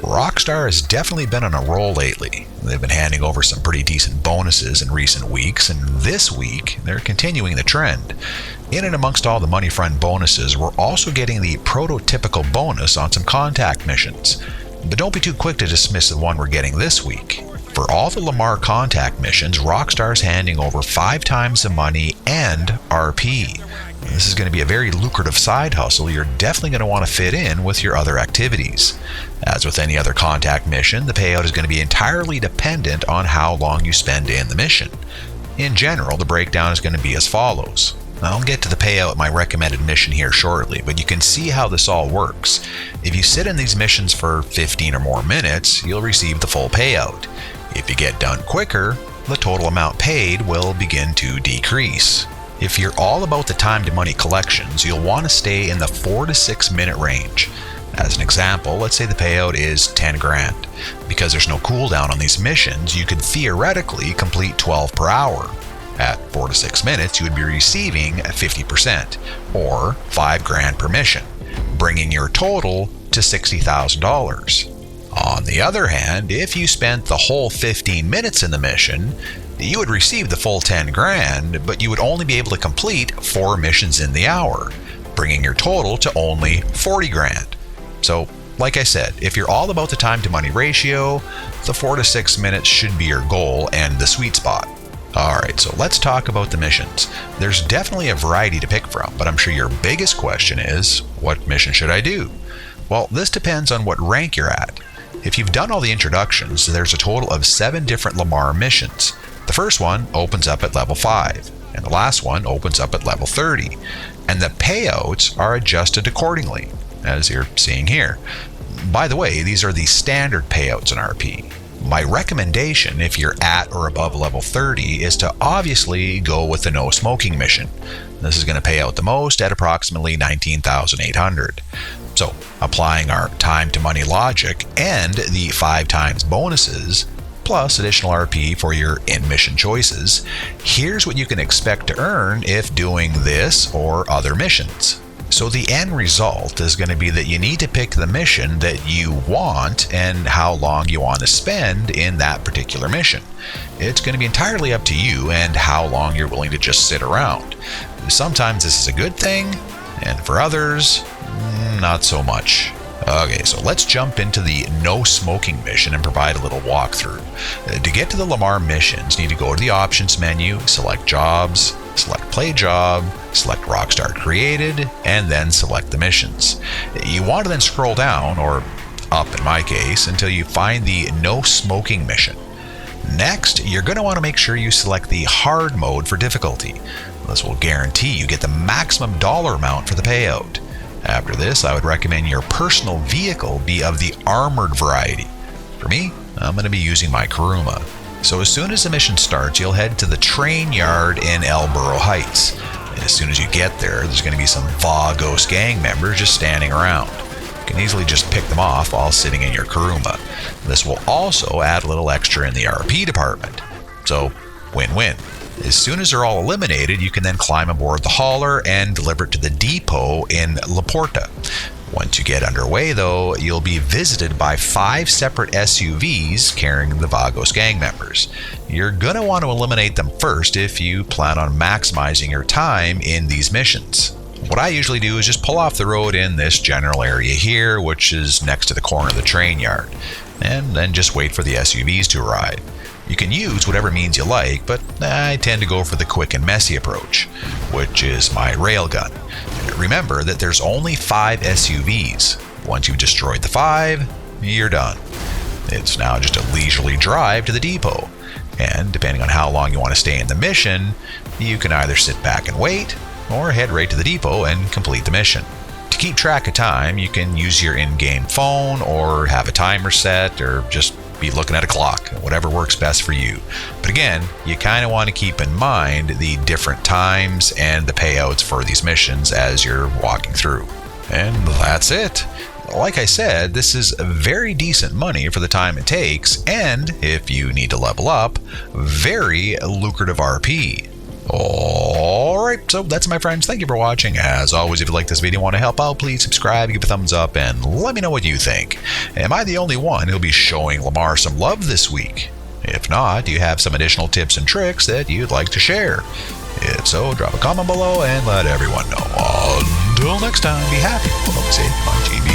Rockstar has definitely been on a roll lately. They've been handing over some pretty decent bonuses in recent weeks, and this week they're continuing the trend. In and amongst all the money front bonuses, we're also getting the prototypical bonus on some contact missions. But don't be too quick to dismiss the one we're getting this week. For all the Lamar Contact Missions, Rockstar's handing over 5 times the money and RP. This is going to be a very lucrative side hustle you're definitely going to want to fit in with your other activities. As with any other contact mission, the payout is going to be entirely dependent on how long you spend in the mission. In general, the breakdown is going to be as follows. I'll get to the payout in my recommended mission here shortly, but you can see how this all works. If you sit in these missions for 15 or more minutes, you'll receive the full payout. If you get done quicker, the total amount paid will begin to decrease. If you're all about the time to money collections, you'll want to stay in the 4 to 6 minute range. As an example, let's say the payout is 10 grand. Because there's no cooldown on these missions, you could theoretically complete 12 per hour. At 4 to 6 minutes, you would be receiving 50%, or 5 grand per mission, bringing your total to $60,000. On the other hand, if you spent the whole 15 minutes in the mission, you would receive the full 10 grand, but you would only be able to complete 4 missions in the hour, bringing your total to only 40 grand. So, like I said, if you're all about the time to money ratio, the 4 to 6 minutes should be your goal and the sweet spot. Alright, so let's talk about the missions. There's definitely a variety to pick from, but I'm sure your biggest question is, what mission should I do? Well, this depends on what rank you're at. If you've done all the introductions, there's a total of 7 different Lamar missions. The first one opens up at level 5, and the last one opens up at level 30, and the payouts are adjusted accordingly, as you're seeing here. By the way, these are the standard payouts in RP. My recommendation, if you're at or above level 30, is to obviously go with the no smoking mission. This is going to pay out the most at approximately 19,800. So, applying our time to money logic and the 5 times bonuses, plus additional RP for your in-mission choices, here's what you can expect to earn if doing this or other missions. So the end result is going to be that you need to pick the mission that you want and how long you want to spend in that particular mission. It's going to be entirely up to you and how long you're willing to just sit around. Sometimes this is a good thing, and for others, not so much. Okay, so let's jump into the no smoking mission and provide a little walkthrough. To get to the Lamar missions, you need to go to the options menu, select jobs, select play job, select Rockstar created, and then select the missions. You want to then scroll down, or up in my case, until you find the no smoking mission. Next, you're going to want to make sure you select the hard mode for difficulty. This will guarantee you get the maximum dollar amount for the payout. After this, I would recommend your personal vehicle be of the armored variety. For me, I'm going to be using my Kuruma. So as soon as the mission starts, you'll head to the train yard in El Burro Heights. And as soon as you get there, there's going to be some Vagos gang members just standing around. You can easily just pick them off while sitting in your Kuruma. This will also add a little extra in the RP department. So, win-win. As soon as they're all eliminated, you can then climb aboard the hauler and deliver it to the depot in La Porta. Once you get underway, though, you'll be visited by 5 separate SUVs carrying the Vagos gang members. You're going to want to eliminate them first if you plan on maximizing your time in these missions. What I usually do is just pull off the road in this general area here, which is next to the corner of the train yard, and then just wait for the SUVs to arrive. You can use whatever means you like, but I tend to go for the quick and messy approach, which is my railgun. Remember that there's only 5 SUVs. Once you've destroyed the 5, you're done. It's now just a leisurely drive to the depot, and depending on how long you want to stay in the mission, you can either sit back and wait, or head right to the depot and complete the mission. To keep track of time, you can use your in-game phone, or have a timer set, or just be looking at a clock, whatever works best for you. But again, you kind of want to keep in mind the different times and the payouts for these missions as you're walking through. And that's it. Like I said, this is very decent money for the time it takes, and if you need to level up, very lucrative RP. Alright, so that's my friends. Thank you for watching. As always, if you like this video and want to help out, please subscribe, give a thumbs up, and let me know what you think. Am I the only one who'll be showing Lamar some love this week? If not, do you have some additional tips and tricks that you'd like to share? If so, drop a comment below and let everyone know. Until next time, be happy, love safe on TV.